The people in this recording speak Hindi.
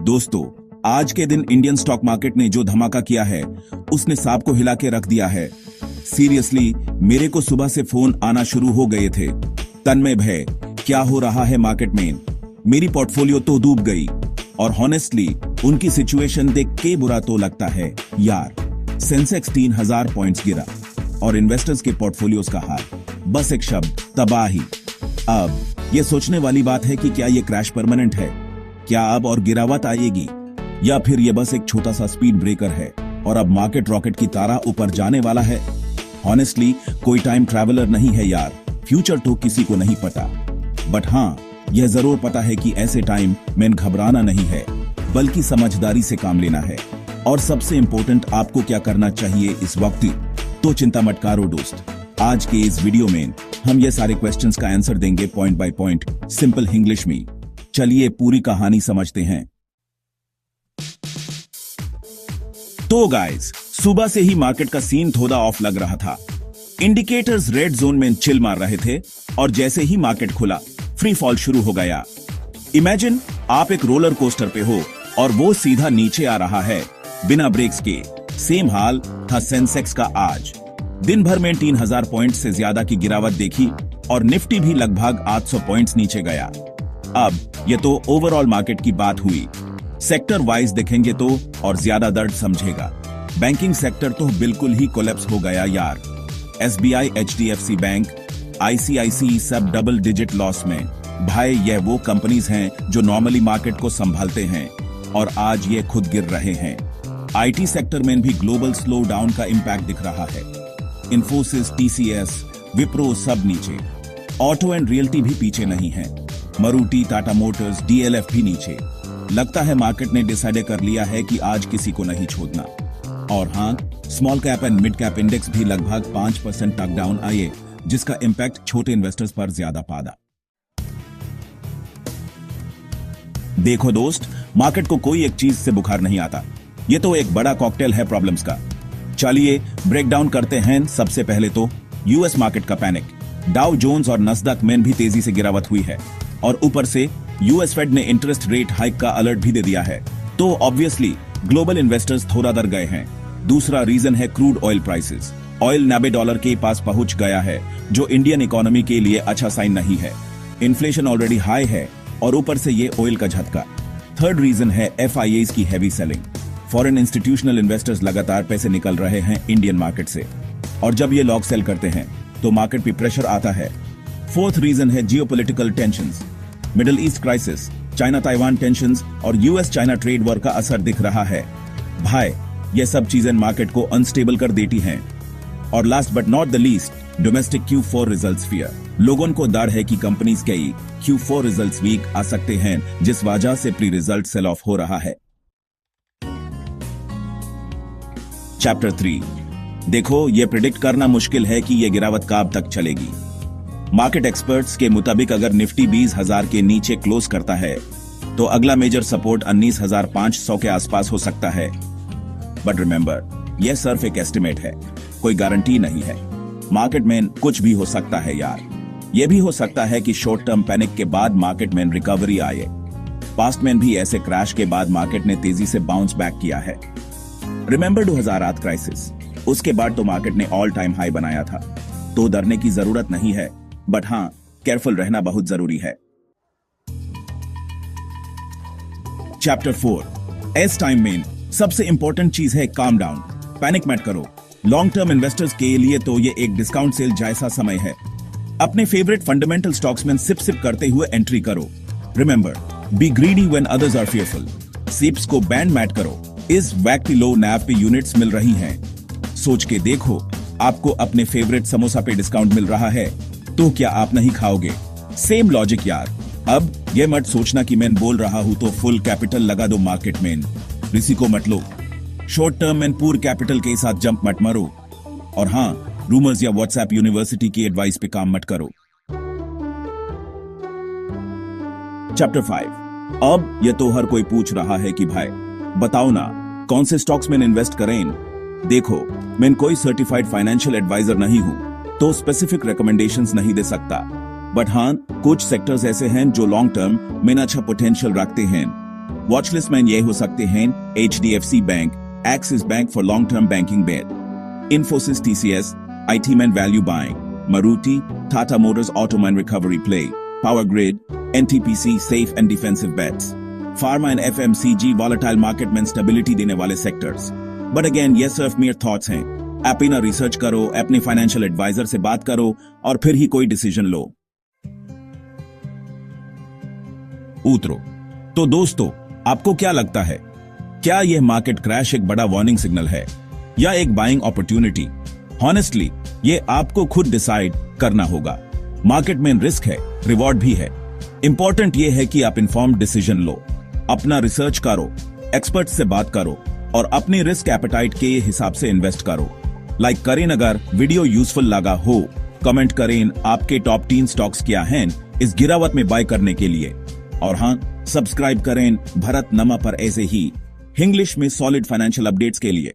दोस्तों, आज के दिन इंडियन स्टॉक मार्केट ने जो धमाका किया है उसने सांप को हिला के रख दिया है। सीरियसली मेरे को सुबह से फोन आना शुरू हो गए थे। तन्मय भय, क्या हो रहा है मार्केट में? मेरी पोर्टफोलियो तो डूब गई। और हॉनेस्टली उनकी सिचुएशन देख के बुरा तो लगता है यार। सेंसेक्स 3000 पॉइंट्स गिरा और इन्वेस्टर्स के पोर्टफोलियोज का हाल, बस एक शब्द, तबाही। अब ये सोचने वाली बात है कि क्या ये क्रैश परमानेंट है? क्या अब और गिरावट आएगी, या फिर ये बस एक छोटा सा स्पीड ब्रेकर है और अब मार्केट रॉकेट की तरह ऊपर जाने वाला है? हॉनेस्टली कोई टाइम ट्रैवलर नहीं है यार, फ्यूचर तो किसी को नहीं पता। बट हाँ, यह जरूर पता है कि ऐसे टाइम में घबराना नहीं है, बल्कि समझदारी से काम लेना है। और सबसे इंपॉर्टेंट, आपको क्या करना चाहिए इस वक्त? तो चिंता मत करो दोस्त, आज के इस वीडियो में हम ये सारे क्वेश्चंस का आंसर देंगे point by point, simple English में। चलिए पूरी कहानी समझते हैं। तो गाइस, सुबह से ही मार्केट का सीन थोड़ा ऑफ लग रहा था। इंडिकेटर्स रेड जोन में चिल मार रहे थे और जैसे ही मार्केट खुला फ्री फॉल शुरू हो गया। इमेजिन आप एक रोलर कोस्टर पे हो और वो सीधा नीचे आ रहा है बिना ब्रेक्स के। सेम हाल था सेंसेक्स का आज। दिन भर में 3000 पॉइंट से ज्यादा की गिरावट देखी और निफ्टी भी लगभग 800 पॉइंट्स नीचे गया। अब ये तो ओवरऑल मार्केट की बात हुई। सेक्टर वाइज देखेंगे तो और ज्यादा दर्द समझेगा। बैंकिंग सेक्टर तो बिल्कुल ही कोलैप्स हो गया यार। एसबीआई, एचडीएफसी बैंक, आईसीआईसी सब डबल डिजिट लॉस में। भाई, ये वो कंपनीज हैं जो नॉर्मली मार्केट को संभालते हैं और आज ये खुद गिर रहे हैं। आईटी सेक्टर में भी ग्लोबल स्लो डाउन का इंपैक्ट दिख रहा है। इन्फोसिस, टीसीएस, विप्रो सब नीचे। ऑटो एंड रियल्टी भी पीछे नहीं है। मारुति, टाटा मोटर्स, डीएलएफ भी नीचे। लगता है मार्केट ने डिसाइड कर लिया है कि आज किसी को नहीं छोड़ना। और हाँ, small cap and mid cap index भी लगभग 5% तक डाउन आए, जिसका इंपैक्ट छोटे इन्वेस्टर्स पर ज्यादा पड़ा। देखो दोस्त, मार्केट को कोई एक चीज से बुखार नहीं आता। ये तो एक बड़ा कॉकटेल है प्रॉब्लम्स का। चलिए ब्रेक डाउन करते हैं। सबसे पहले तो यूएस मार्केट का पैनिक। डाउ जोन्स और नस्दक में भी तेजी से गिरावट हुई है और ऊपर से यूएस फेड ने इंटरेस्ट रेट हाइक का अलर्ट भी दे दिया है, तो ऑब्वियसली ग्लोबल इन्वेस्टर्स थोड़ा डर गए हैं। दूसरा रीजन है क्रूड ऑयल प्राइसेस। ऑयल $90 के पास पहुंच गया है, जो इंडियन इकोनॉमी के लिए अच्छा साइन नहीं है। इन्फ्लेशन ऑलरेडी हाई है और ऊपर से ये ऑयल का झटका। थर्ड रीजन है एफआईएस की heavy selling. Foreign institutional investors लगातार पैसे निकल रहे हैं इंडियन मार्केट से, और जब ये लॉन्ग सेल करते हैं तो मार्केट पे प्रेशर आता है। फोर्थ रीजन है geopolitical tensions. Middle east crisis, China Taiwan tensions और यूएस चाइना ट्रेड वॉर का असर दिख रहा है। भाई, ये सब चीजें मार्केट को अनस्टेबल कर देती हैं। और last but not the least, domestic Q4 results fear. लोगों को डर है कि कंपनीज के Q4 रिजल्ट्स वीक आ सकते हैं, जिस वजह से प्री रिजल्ट सेल ऑफ हो रहा है। चैप्टर 3। देखो, ये प्रिडिक्ट करना मुश्किल है कि ये गिरावट कब तक चलेगी। मार्केट एक्सपर्ट्स के मुताबिक अगर निफ्टी 20,000 के नीचे क्लोज करता है तो अगला मेजर सपोर्ट 19,500 के आसपास हो सकता है। बट रिमेंबर, यह सिर्फ एक एस्टिमेट है, कोई गारंटी नहीं है। मार्केट में कुछ भी हो सकता है यार। यह भी हो सकता है कि शॉर्ट टर्म पैनिक के बाद मार्केट में रिकवरी आए। पास्ट में भी ऐसे क्रैश के बाद मार्केट ने तेजी से बाउंस बैक किया है। रिमेंबर 2008 क्राइसिस, उसके बाद तो मार्केट ने ऑल टाइम हाई बनाया था। तो डरने की जरूरत नहीं है, बट हाँ, केयरफुल रहना बहुत जरूरी है। चैप्टर 4। इस टाइम में सबसे इंपॉर्टेंट चीज है काम डाउन। पैनिक मत करो। लॉन्ग टर्म इन्वेस्टर्स के लिए तो ये एक डिस्काउंट सेल जैसा समय है। अपने फेवरेट फंडामेंटल स्टॉक्स में सिप सिप करते हुए एंट्री करो। Remember, be greedy when others are fearful. SIPs को बैंड मैट करो। इस वैक्टी लो नैव पे यूनिट्स मिल रही हैं। सोच के देखो, आपको अपने फेवरेट समोसा पे डिस्काउंट मिल रहा है, तो क्या आप नहीं खाओगे? सेम लॉजिक यार। अब ये मत सोचना कि मैं बोल रहा हूं तो फुल कैपिटल लगा दो मार्केट में। रिस्क को मत लो। शॉर्ट टर्म में पूर कैपिटल के साथ जंप मत मारो। और हाँ, रूमर्स या व्हाट्सएप यूनिवर्सिटी की एडवाइस पे काम मत करो। चैप्टर 5। अब ये तो हर कोई पूछ रहा है कि भाई बताओ ना, कौन से स्टॉक्स में इन्वेस्ट करें? देखो, मैं कोई सर्टिफाइड फाइनेंशियल एडवाइजर नहीं हूं, तो स्पेसिफिक रिकमेंडेशंस नहीं दे सकता। बट हाँ, कुछ सेक्टर्स ऐसे हैं जो लॉन्ग टर्म में अच्छा पोटेंशियल रखते हैं। वॉचलिस्ट में ये हो सकते हैं HDFC bank, Axis bank for long term banking bet, Infosys TCS, IT Man Value Buying, Maruti, Tata Motors Auto Man Recovery Play, Power Grid, NTPC Safe and Defensive Bets, Pharma and FMCG Volatile Market में स्टेबिलिटी देने वाले सेक्टर्स। बट अगेन ये सिर्फ मेरे थॉट्स हैं। आप इन्हें रिसर्च करो, अपने फाइनेंशियल एडवाइजर से बात करो और फिर ही कोई डिसीजन लो। उतरो। तो दोस्तों, आपको क्या लगता है, क्या यह मार्केट क्रैश एक बड़ा वार्निंग सिग्नल है या एक बाइंग अपॉर्चुनिटी? हॉनेस्टली ये आपको खुद डिसाइड करना होगा। मार्केट में रिस्क है, रिवॉर्ड भी है। इंपॉर्टेंट ये है कि आप इन्फॉर्म्ड डिसीजन लो, अपना रिसर्च करो, एक्सपर्ट से बात करो और अपनी रिस्क एपेटाइट के हिसाब से इन्वेस्ट करो। लाइक करें अगर वीडियो यूजफुल लगा हो, कमेंट करें आपके टॉप 3 स्टॉक्स क्या हैं इस गिरावट में बाय करने के लिए, और हाँ, सब्सक्राइब करें भारत नमा पर ऐसे ही इंग्लिश में सॉलिड फाइनेंशियल अपडेट्स के लिए।